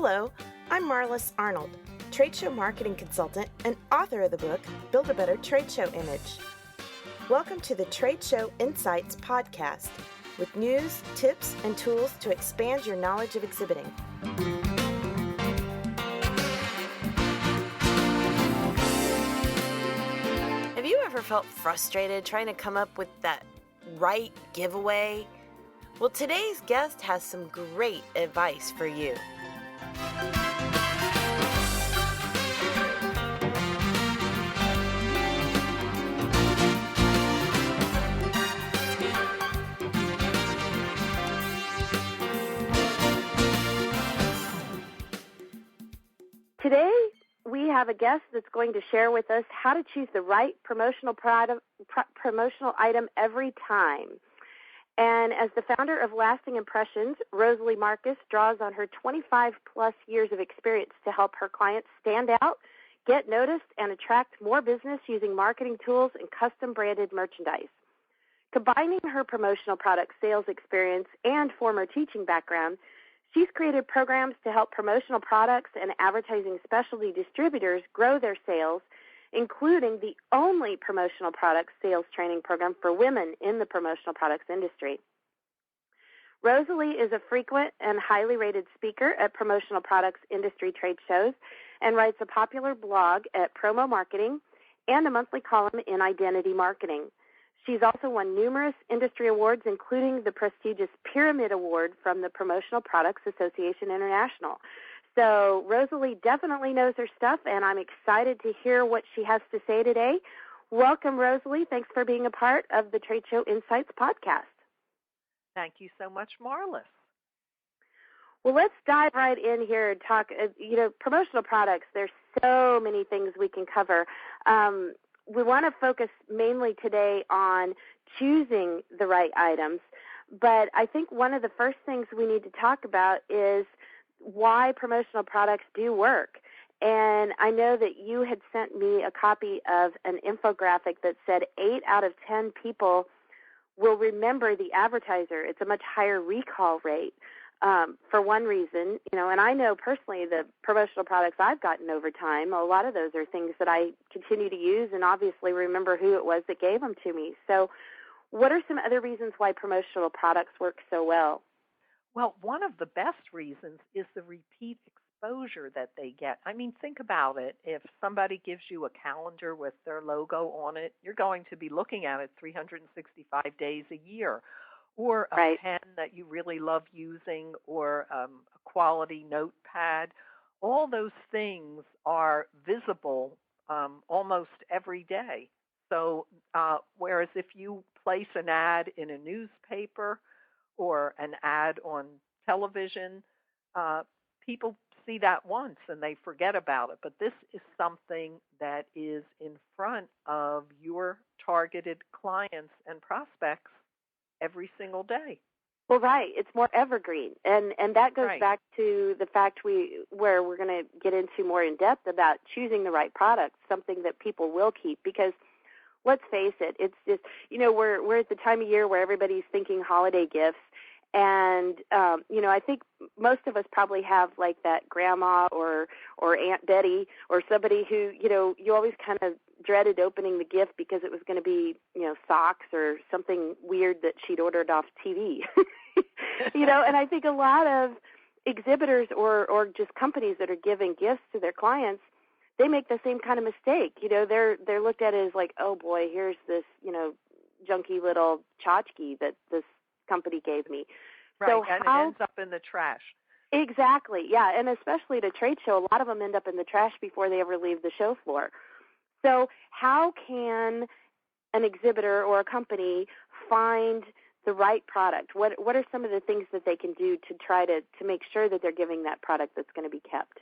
Hello, I'm Marlis Arnold, trade show marketing consultant and author of the book, Build a Better Trade Show Image. Welcome to the Trade Show Insights podcast with news, tips, and tools to expand your knowledge of exhibiting. Have you ever felt frustrated trying to come up with that right giveaway? Well, today's guest has some great advice for you. Today, we have a guest that's going to share with us how to choose the right promotional item every time. And as the founder of Lasting Impressions, Rosalie Marcus draws on her 25-plus years of experience to help her clients stand out, get noticed, and attract more business using marketing tools and custom-branded merchandise. Combining her promotional product sales experience and former teaching background, she's created programs to help promotional products and advertising specialty distributors grow their sales, including the only promotional products sales training program for women in the promotional products industry. Rosalie is a frequent and highly rated speaker at promotional products industry trade shows and writes a popular blog at Promo Marketing and a monthly column in Identity Marketing. She's also won numerous industry awards, including the prestigious Pyramid Award from the Promotional Products Association International. So Rosalie definitely knows her stuff, and I'm excited to hear what she has to say today. Welcome, Rosalie. Thanks for being a part of the Trade Show Insights podcast. Thank you so much, Marlis. Well, let's dive right in here and talk, promotional products. There's so many things we can cover. We want to focus mainly today on choosing the right items, but I think one of the first things we need to talk about is why promotional products do work. And I know that you had sent me a copy of an infographic that said 8 out of 10 people will remember the advertiser. It's a much higher recall rate. For one reason, and I know personally the promotional products I've gotten over time, a lot of those are things that I continue to use and obviously remember who it was that gave them to me. So what are some other reasons why promotional products work so well? Well, one of the best reasons is the repeat exposure that they get. I mean, think about it. If somebody gives you a calendar with their logo on it, you're going to be looking at it 365 days a year. Or a right. pen that you really love using, or a quality notepad. All those things are visible almost every day. So whereas if you place an ad in a newspaper or an ad on television, people see that once and they forget about it. But this is something that is in front of your targeted clients and prospects every single day. Well, right. It's more evergreen. And that goes right. back to the fact where we're going to get into more in depth about choosing the right product, something that people will keep. Because let's face it, it's just, we're at the time of year where everybody's thinking holiday gifts. And, I think most of us probably have like that grandma or Aunt Betty or somebody who, you always kind of dreaded opening the gift because it was going to be, socks or something weird that she'd ordered off TV. And I think a lot of exhibitors or just companies that are giving gifts to their clients, they make the same kind of mistake. They're looked at as like, oh boy, here's this, junky little tchotchke that this company gave me. Right, so and it ends up in the trash. Exactly, yeah, and especially at a trade show, a lot of them end up in the trash before they ever leave the show floor. So how can an exhibitor or a company find the right product? What are some of the things that they can do to try to make sure that they're giving that product that's going to be kept?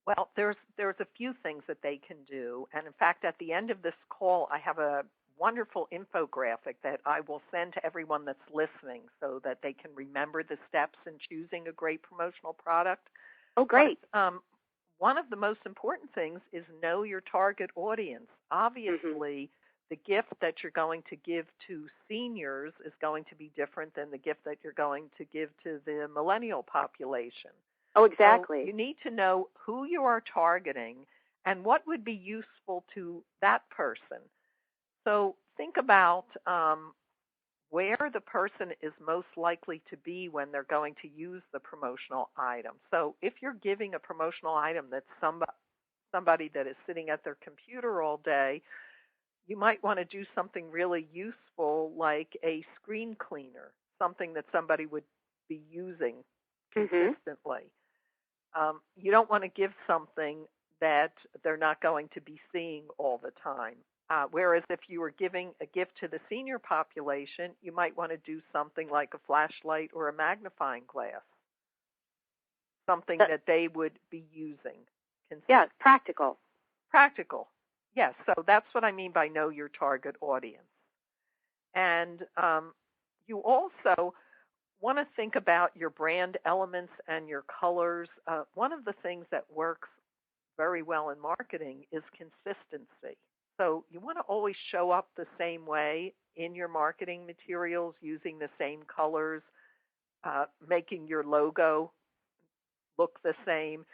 Well, there's a few things that they can do. And in fact, at the end of this call, I have a wonderful infographic that I will send to everyone that's listening so that they can remember the steps in choosing a great promotional product. Oh, great. But, one of the most important things is know your target audience. Obviously, the gift that you're going to give to seniors is going to be different than the gift that you're going to give to the millennial population. Oh, exactly. So you need to know who you are targeting and what would be useful to that person. So think about where the person is most likely to be when they're going to use the promotional item. So if you're giving a promotional item that's somebody that is sitting at their computer all day, you might want to do something really useful like a screen cleaner, something that somebody would be using consistently. You don't want to give something that they're not going to be seeing all the time. Whereas if you were giving a gift to the senior population, you might want to do something like a flashlight or a magnifying glass, something that they would be using. Yeah, practical. Practical. Yes, so that's what I mean by know your target audience. And you also want to think about your brand elements and your colors. One of the things that works very well in marketing is consistency. So you want to always show up the same way in your marketing materials, using the same colors, making your logo look the same,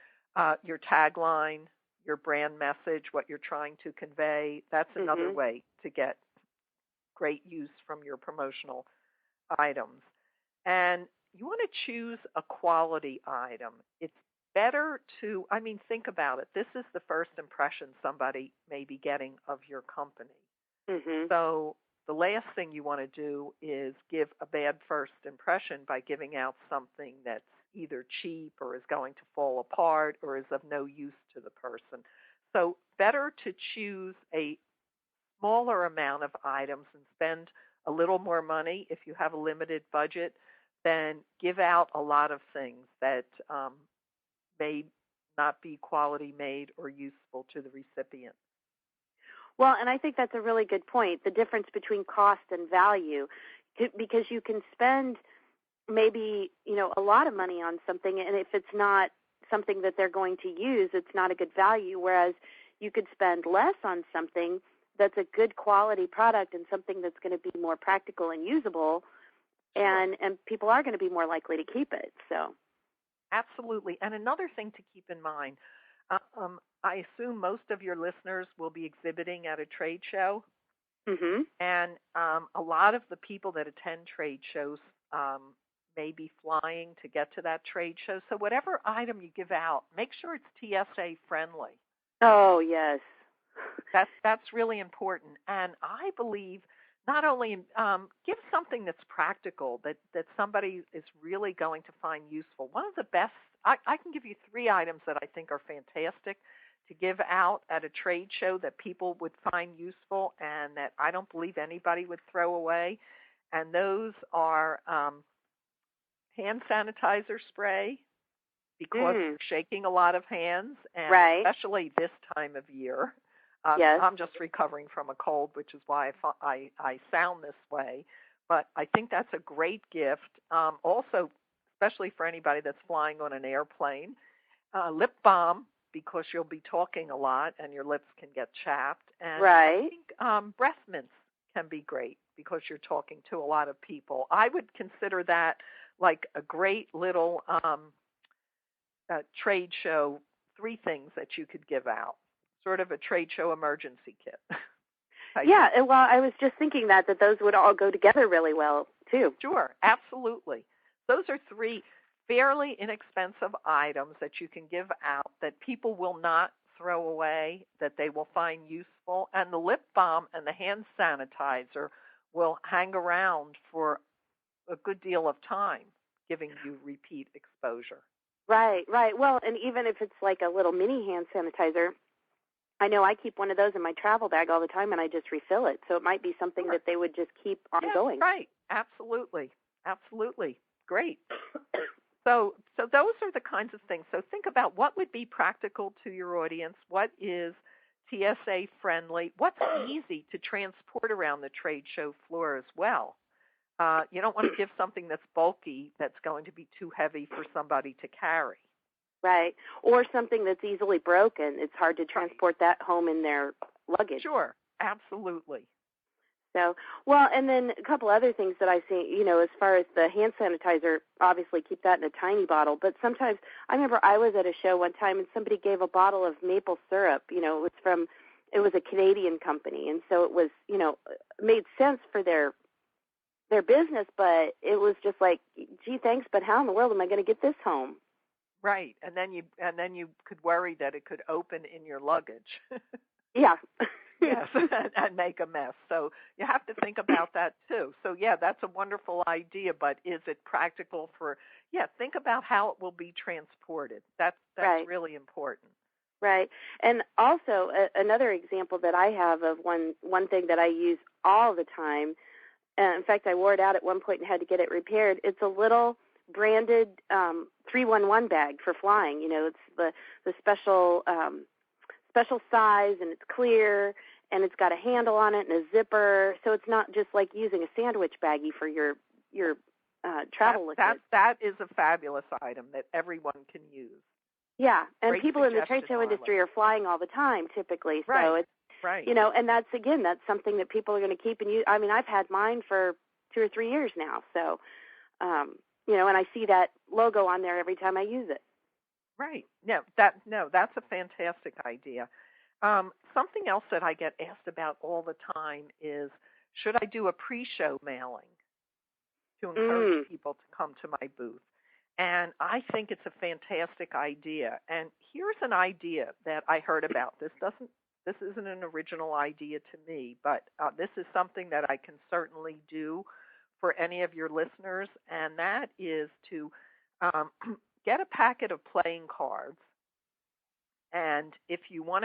your tagline, your brand message, what you're trying to convey. That's another way to get great use from your promotional items. And you want to choose a quality item. It's better to, think about it. This is the first impression somebody may be getting of your company. So the last thing you want to do is give a bad first impression by giving out something that's either cheap or is going to fall apart or is of no use to the person. So better to choose a smaller amount of items and spend a little more money if you have a limited budget than give out a lot of things that may not be quality made or useful to the recipient. Well, and I think that's a really good point, the difference between cost and value, because you can spend maybe, a lot of money on something, and if it's not something that they're going to use, it's not a good value, whereas you could spend less on something that's a good quality product and something that's going to be more practical and usable, and people are going to be more likely to keep it. So, absolutely. And another thing to keep in mind, I assume most of your listeners will be exhibiting at a trade show. And a lot of the people that attend trade shows may be flying to get to that trade show. So whatever item you give out, make sure it's TSA friendly. Oh, yes. That's really important. And I believe not only give something that's practical, that somebody is really going to find useful. One of the best, I can give you 3 items that I think are fantastic to give out at a trade show that people would find useful and that I don't believe anybody would throw away. And those are hand sanitizer spray, because you're shaking a lot of hands, and especially this time of year. Yes. I'm just recovering from a cold, which is why I sound this way. But I think that's a great gift. Also, especially for anybody that's flying on an airplane, lip balm, because you'll be talking a lot and your lips can get chapped. And I think breath mints can be great because you're talking to a lot of people. I would consider that like a great little trade show, 3 things that you could give out, sort of a trade show emergency kit. Yeah, well, I was just thinking that those would all go together really well, too. Sure, absolutely. Those are 3 fairly inexpensive items that you can give out that people will not throw away, that they will find useful. And the lip balm and the hand sanitizer will hang around for a good deal of time, giving you repeat exposure. Right. Well, and even if it's like a little mini hand sanitizer, I know I keep one of those in my travel bag all the time, and I just refill it. So it might be something that they would just keep ongoing. Right. Absolutely. Great. So those are the kinds of things. So think about what would be practical to your audience, what is TSA friendly, what's easy to transport around the trade show floor as well. You don't want to give something that's bulky that's going to be too heavy for somebody to carry. Right. Or something that's easily broken. It's hard to transport that home in their luggage. Sure. Absolutely. So, well, and then a couple other things that I see, as far as the hand sanitizer, obviously keep that in a tiny bottle. But sometimes, I remember I was at a show one time and somebody gave a bottle of maple syrup. It was a Canadian company. And so it was, made sense for their business, but it was just like, gee, thanks, but how in the world am I going to get this home? Right. And then you could worry that it could open in your luggage. Yeah. Yes, and make a mess. So you have to think about that too. So yeah, that's a wonderful idea, but is it practical think about how it will be transported. That's right. really important. Right. And also another example that I have of one thing that I use all the time, in fact, I wore it out at one point and had to get it repaired. It's a little branded 311 bag for flying. It's the special size, and it's clear, and it's got a handle on it and a zipper, so it's not just like using a sandwich baggie for your travel liquids. That is a fabulous item that everyone can use. Yeah, and Great people in the trade show industry are flying all the time, typically. Right. So it's right. And that's something that people are going to keep and use. I mean, I've had mine for 2 or 3 years now, so and I see that logo on there every time I use it. Right. That's a fantastic idea. Something else that I get asked about all the time is, should I do a pre-show mailing to encourage people to come to my booth? And I think it's a fantastic idea. And here's an idea that I heard about. This isn't an original idea to me, but this is something that I can certainly do for any of your listeners, and that is to get a packet of playing cards. And if you want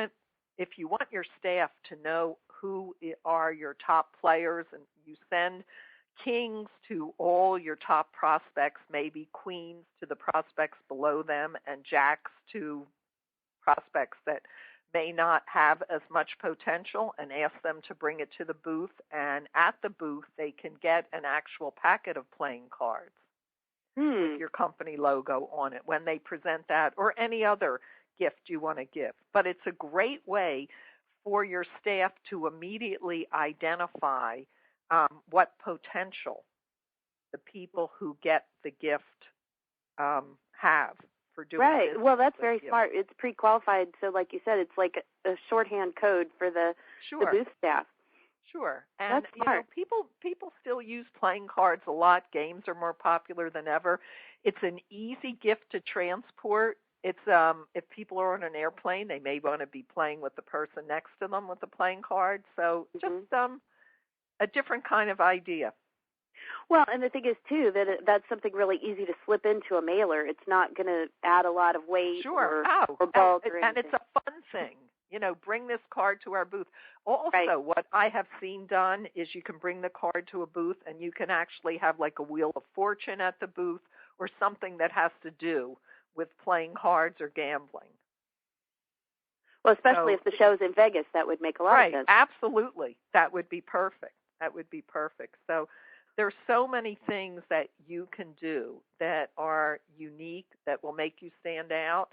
your staff to know who are your top players, and you send kings to all your top prospects, maybe queens to the prospects below them, and jacks to prospects that may not have as much potential, and ask them to bring it to the booth. And at the booth, they can get an actual packet of playing cards with your company logo on it when they present that, or any other gift you want to give. But it's a great way for your staff to immediately identify what potential the people who get the gift have for doing right. business. Well, that's very smart. It's pre-qualified, so like you said, it's like a shorthand code for the booth staff. Sure. And that's smart. People still use playing cards a lot. Games are more popular than ever. It's an easy gift to transport. It's if people are on an airplane, they may want to be playing with the person next to them with the playing card. So just a different kind of idea. Well, and the thing is, too, that that's something really easy to slip into a mailer. It's not going to add a lot of weight or bulk or anything. And it's a fun thing. Bring this card to our booth. Also, what I have seen done is you can bring the card to a booth, and you can actually have like a Wheel of Fortune at the booth, or something that has to do with playing cards or gambling. Well, especially if the show's in Vegas, that would make a lot of sense. Right, absolutely. That would be perfect. So there's so many things that you can do that are unique, that will make you stand out.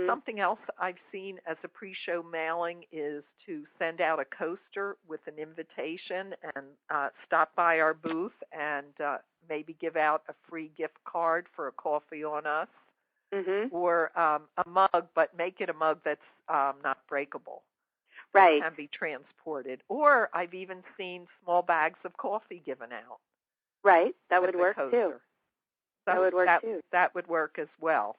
Something else I've seen as a pre-show mailing is to send out a coaster with an invitation and stop by our booth and maybe give out a free gift card for a coffee on us, or a mug, but make it a mug that's not breakable. Right. Can be transported. Or I've even seen small bags of coffee given out. Right. That would work too. So that would work too. That would work as well.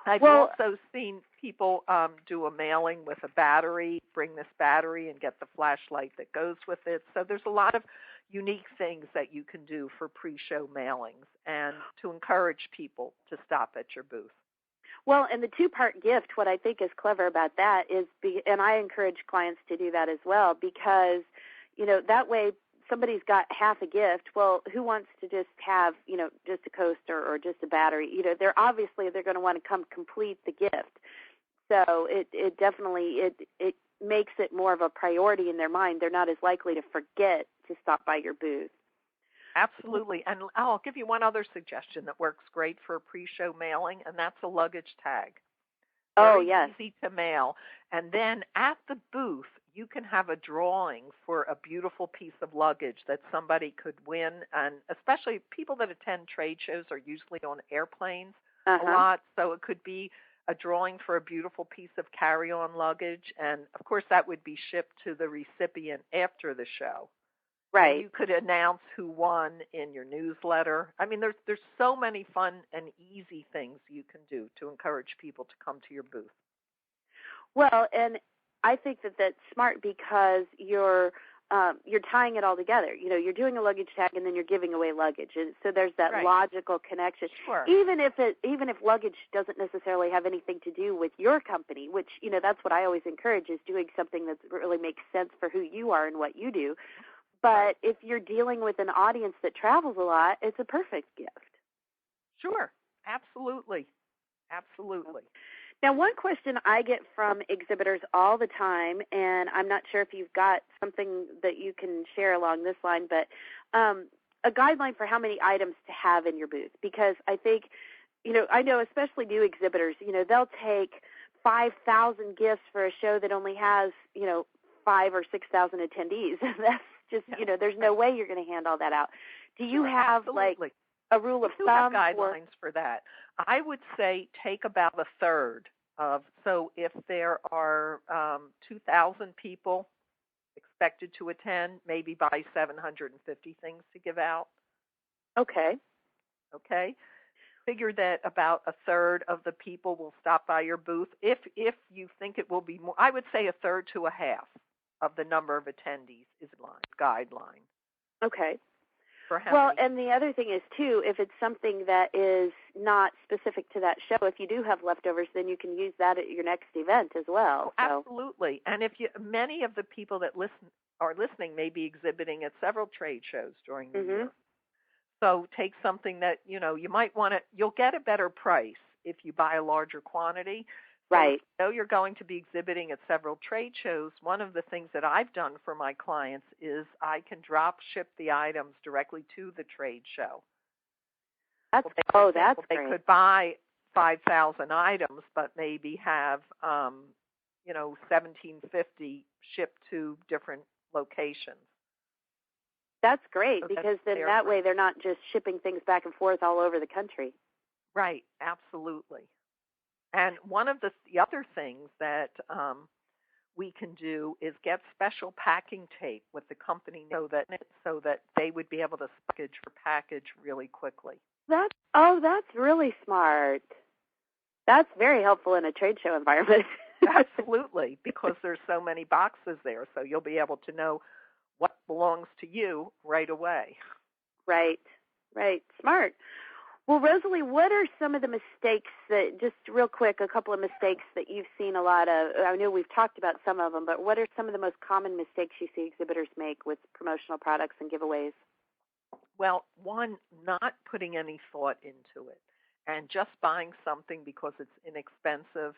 I've also seen people do a mailing with a battery, bring this battery and get the flashlight that goes with it. So there's a lot of unique things that you can do for pre-show mailings and to encourage people to stop at your booth. Well, and the two-part gift, what I think is clever about that is, and I encourage clients to do that as well, because, that way somebody's got half a gift. Well, who wants to just have, just a coaster or just a battery? They're going to want to come complete the gift. So it definitely makes it more of a priority in their mind. They're not as likely to forget to stop by your booth. Absolutely. And I'll give you one other suggestion that works great for a pre-show mailing, and that's a luggage tag. Very easy to mail. And then at the booth, you can have a drawing for a beautiful piece of luggage that somebody could win, and especially people that attend trade shows are usually on airplanes a lot, so it could be a drawing for a beautiful piece of carry-on luggage, and of course that would be shipped to the recipient after the show. Right. And you could announce who won in your newsletter. I mean, there's so many fun and easy things you can do to encourage people to come to your booth. Well, and I think that that's smart because you're tying it all together. You know, you're doing a luggage tag and then you're giving away luggage, and so there's that logical connection. Sure. Even if luggage doesn't necessarily have anything to do with your company, which, you know, that's what I always encourage, is doing something that really makes sense for who you are and what you do. But if you're dealing with an audience that travels a lot, it's a perfect gift. Sure. Absolutely. Absolutely. Now, one question I get from exhibitors all the time, and I'm not sure if you've got something that you can share along this line, but a guideline for how many items to have in your booth. Because I think, you know, I know especially new exhibitors, you know, they'll take 5,000 gifts for a show that only has, you know, 5,000 or 6,000 attendees. That's just, you know, there's no way you're going to hand all that out. Do you have, like, a rule of thumb? Have guidelines for that. I would say take about a third of, so if there are 2,000 people expected to attend, maybe buy 750 things to give out. Okay. Figure that about a third of the people will stop by your booth. If you think it will be more, I would say a third to a half of the number of attendees is guideline. Okay. Well, and the other thing is, too, if it's something that is not specific to that show, if you do have leftovers, then you can use that at your next event as well. Oh, absolutely. And many of the people that are listening may be exhibiting at several trade shows during the year. So take something that, you know, you might want to, you'll get a better price if you buy a larger quantity. Right. If you know you're going to be exhibiting at several trade shows, one of the things that I've done for my clients is I can drop ship the items directly to the trade show. That's great. They could buy 5,000 items, but maybe have, 1,750 shipped to different locations. That's great, because then that way they're not just shipping things back and forth all over the country. Right, absolutely. And one of the other things that we can do is get special packing tape with the company so that they would be able to package really quickly. That's really smart. That's very helpful in a trade show environment. Absolutely, because there's so many boxes there, so you'll be able to know what belongs to you right away. Right. Smart. Well, Rosalie, what are some of the mistakes that, just real quick, a couple of mistakes that you've seen a lot of? I know we've talked about some of them, but what are some of the most common mistakes you see exhibitors make with promotional products and giveaways? Well, one, not putting any thought into it and just buying something because it's inexpensive.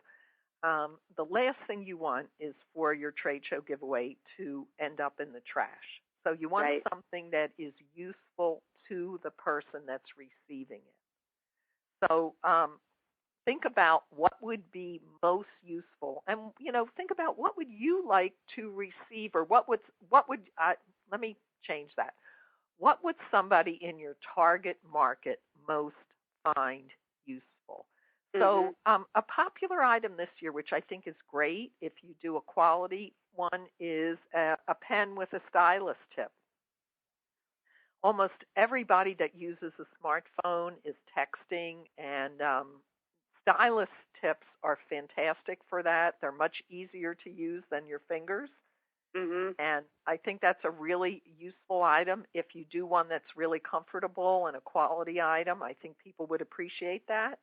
The last thing you want is for your trade show giveaway to end up in the trash. So you want something that is useful to the person that's receiving it. So think about what would be most useful, and think about what would you like to receive, or what would let me change that. What would somebody in your target market most find useful? So a popular item this year, which I think is great if you do a quality one, is a pen with a stylus tip. Almost everybody that uses a smartphone is texting, and stylus tips are fantastic for that. They're much easier to use than your fingers. And I think that's a really useful item. If you do one that's really comfortable and a quality item, I think people would appreciate that.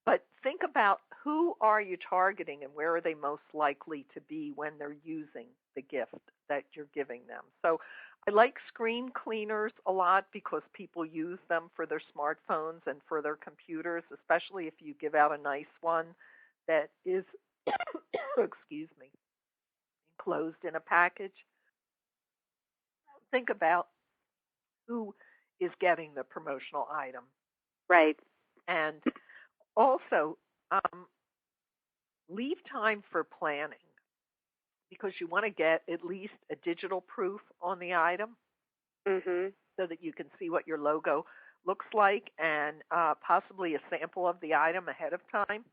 But think about, who are you targeting and where are they most likely to be when they're using the gift that you're giving them. So I like screen cleaners a lot because people use them for their smartphones and for their computers, especially if you give out a nice one that is, excuse me, enclosed in a package. Think about who is getting the promotional item. Right. And also, leave time for planning. because you want to get at least a digital proof on the item Mhm. so that you can see what your logo looks like and possibly a sample of the item ahead of time.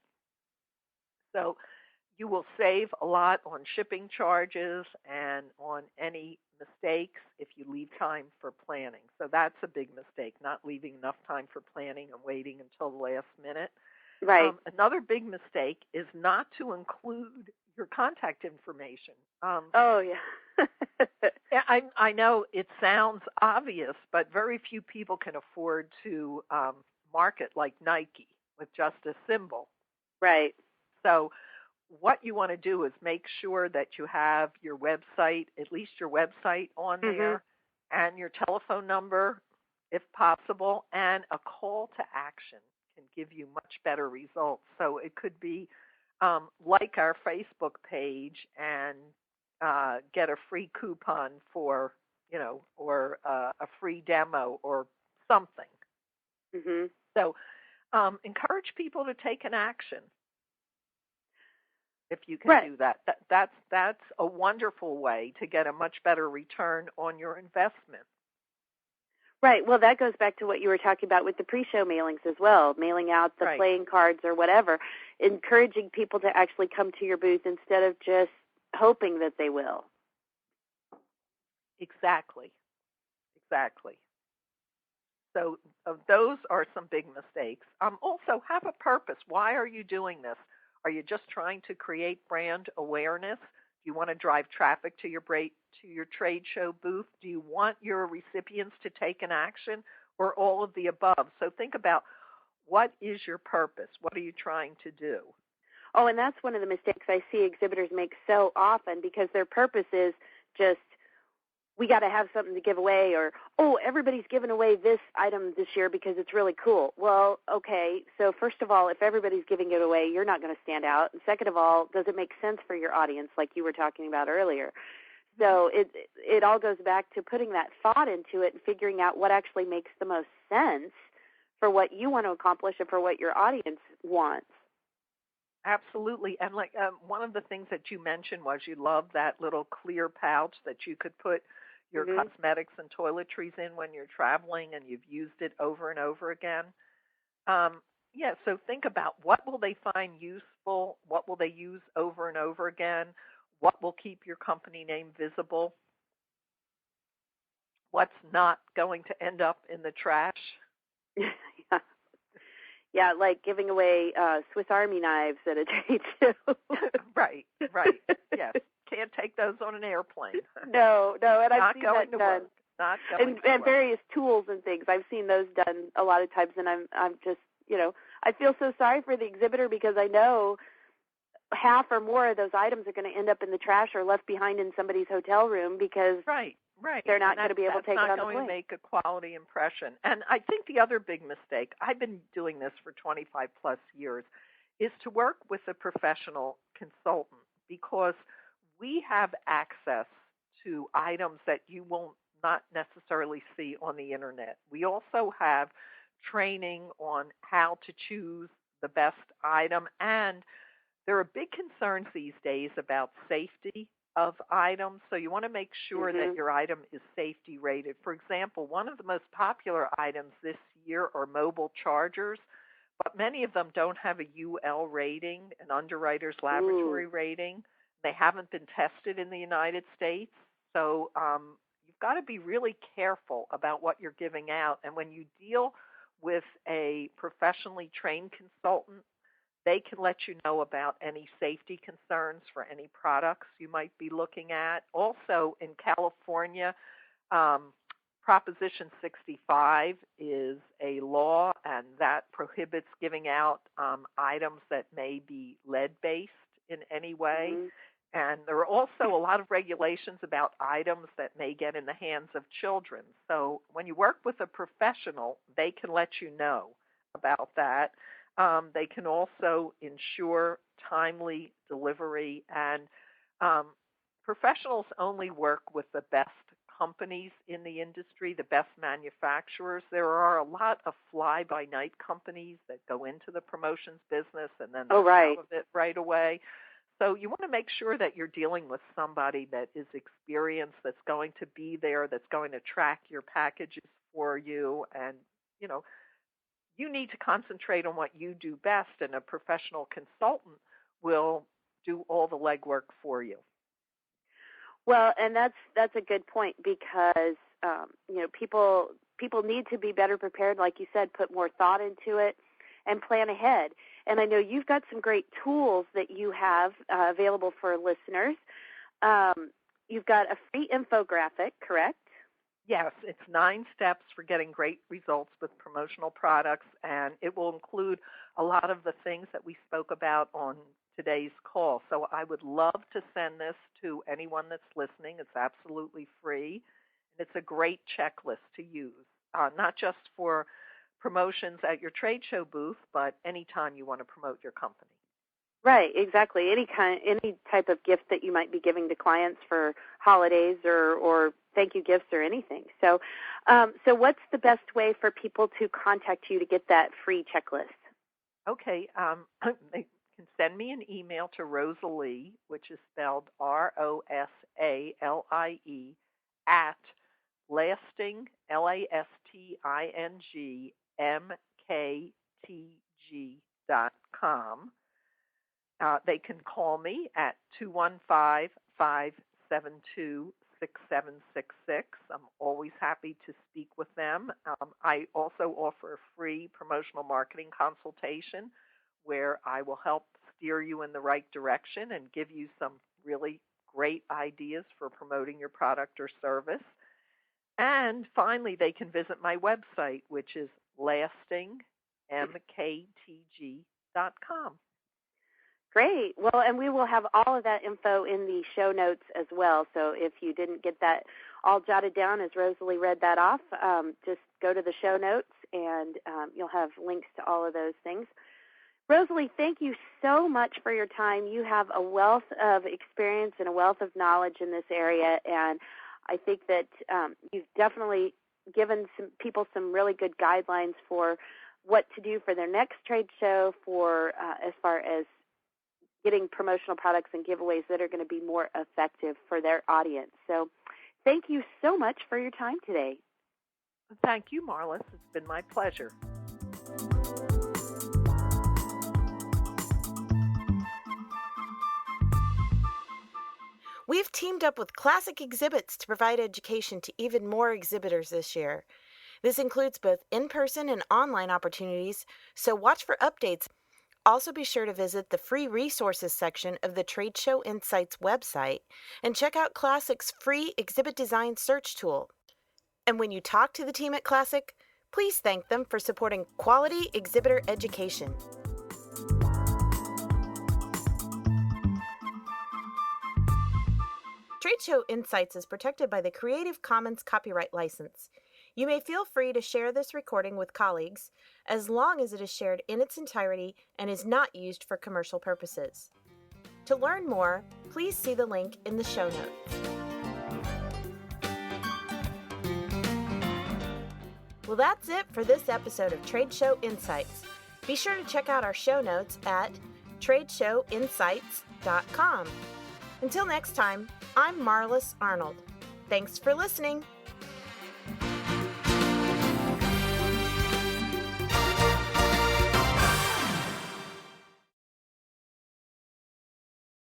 So you will save a lot on shipping charges and on any mistakes if you leave time for planning. So that's a big mistake, not leaving enough time for planning and waiting until the last minute. Right. Another big mistake is not to include your contact information. Oh, yeah. I know it sounds obvious, but very few people can afford to market like Nike with just a symbol. Right. So what you want to do is make sure that you have your website, at least your website on there, and your telephone number, if possible, and a call to action can give you much better results. So it could be like our Facebook page and get a free coupon for, or a free demo or something. Mhm. So encourage people to take an action. If you can Right. do that. That's a wonderful way to get a much better return on your investment. Right. Well, that goes back to what you were talking about with the pre-show mailings as well, mailing out the playing cards or whatever, encouraging people to actually come to your booth instead of just hoping that they will. Exactly. So those are some big mistakes. Also, have a purpose. Why are you doing this? Are you just trying to create brand awareness? Do you want to drive traffic to your trade show booth? Do you want your recipients to take an action, or all of the above? So think about, what is your purpose? What are you trying to do? Oh, and that's one of the mistakes I see exhibitors make so often, because their purpose is just, we got to have something to give away, or, oh, everybody's giving away this item this year because it's really cool. Well, okay, so first of all, if everybody's giving it away, you're not going to stand out. And second of all, does it make sense for your audience, like you were talking about earlier? So it all goes back to putting that thought into it and figuring out what actually makes the most sense for what you want to accomplish and for what your audience wants. Absolutely. And like one of the things that you mentioned was you love that little clear pouch that you could put your cosmetics and toiletries in when you're traveling, and you've used it over and over again. So think about, what will they find useful? What will they use over and over again? What will keep your company name visible? What's not going to end up in the trash? Yeah, like giving away Swiss Army knives at a trade show. Right. Yes. Can't take those on an airplane. No, and I've seen that done. Not going to work. And various tools and things. I've seen those done a lot of times, and I'm just, I feel so sorry for the exhibitor, because I know half or more of those items are going to end up in the trash or left behind in somebody's hotel room, because they're not going to be able to take it on the plane. That's not going to make a quality impression. And I think the other big mistake, I've been doing this for 25 plus years, is to work with a professional consultant, because we have access to items that you will not necessarily see on the internet. We also have training on how to choose the best item, and there are big concerns these days about safety of items, so you want to make sure that your item is safety rated. For example, one of the most popular items this year are mobile chargers, but many of them don't have a UL rating, an underwriter's laboratory rating. They haven't been tested in the United States, so you've got to be really careful about what you're giving out. And when you deal with a professionally trained consultant, they can let you know about any safety concerns for any products you might be looking at. Also, in California, Proposition 65 is a law, and that prohibits giving out items that may be lead-based in any way. And there are also a lot of regulations about items that may get in the hands of children. So when you work with a professional, they can let you know about that. They can also ensure timely delivery, and professionals only work with the best companies in the industry, the best manufacturers. There are a lot of fly-by-night companies that go into the promotions business and then they're out of it right away. So you want to make sure that you're dealing with somebody that is experienced, that's going to be there, that's going to track your packages for you. And, you know, you need to concentrate on what you do best, and a professional consultant will do all the legwork for you. Well, and that's a good point, because people need to be better prepared, like you said, put more thought into it and plan ahead. And I know you've got some great tools that you have available for listeners. You've got a free infographic, correct? Yes, it's 9 steps for getting great results with promotional products, and it will include a lot of the things that we spoke about on today's call. So I would love to send this to anyone that's listening. It's absolutely free, and it's a great checklist to use, not just for promotions at your trade show booth, but anytime you want to promote your company. Right, exactly. Any type of gift that you might be giving to clients for holidays or thank you gifts or anything. So, so what's the best way for people to contact you to get that free checklist? Okay, they can send me an email to Rosalie, which is spelled Rosalie, at lasting, lastingmktg.com. They can call me at 215-572-6766. I'm always happy to speak with them. I also offer a free promotional marketing consultation where I will help steer you in the right direction and give you some really great ideas for promoting your product or service. And finally, they can visit my website, which is lastingmktg.com. Great. Well, and we will have all of that info in the show notes as well. So if you didn't get that all jotted down as Rosalie read that off, just go to the show notes and you'll have links to all of those things. Rosalie, thank you so much for your time. You have a wealth of experience and a wealth of knowledge in this area, and I think that you've definitely given some people some really good guidelines for what to do for their next trade show, for as far as getting promotional products and giveaways that are going to be more effective for their audience. So thank you so much for your time today. Thank you, Marlis. It's been my pleasure. We've teamed up with Classic Exhibits to provide education to even more exhibitors this year. This includes both in-person and online opportunities, so watch for updates. Also be sure to visit the free resources section of the Trade Show Insights website and check out Classic's free exhibit design search tool. And when you talk to the team at Classic, please thank them for supporting quality exhibitor education. Trade Show Insights is protected by the Creative Commons copyright license. You may feel free to share this recording with colleagues as long as it is shared in its entirety and is not used for commercial purposes. To learn more, please see the link in the show notes. Well, that's it for this episode of Trade Show Insights. Be sure to check out our show notes at tradeshowinsights.com. Until next time, I'm Marlis Arnold. Thanks for listening.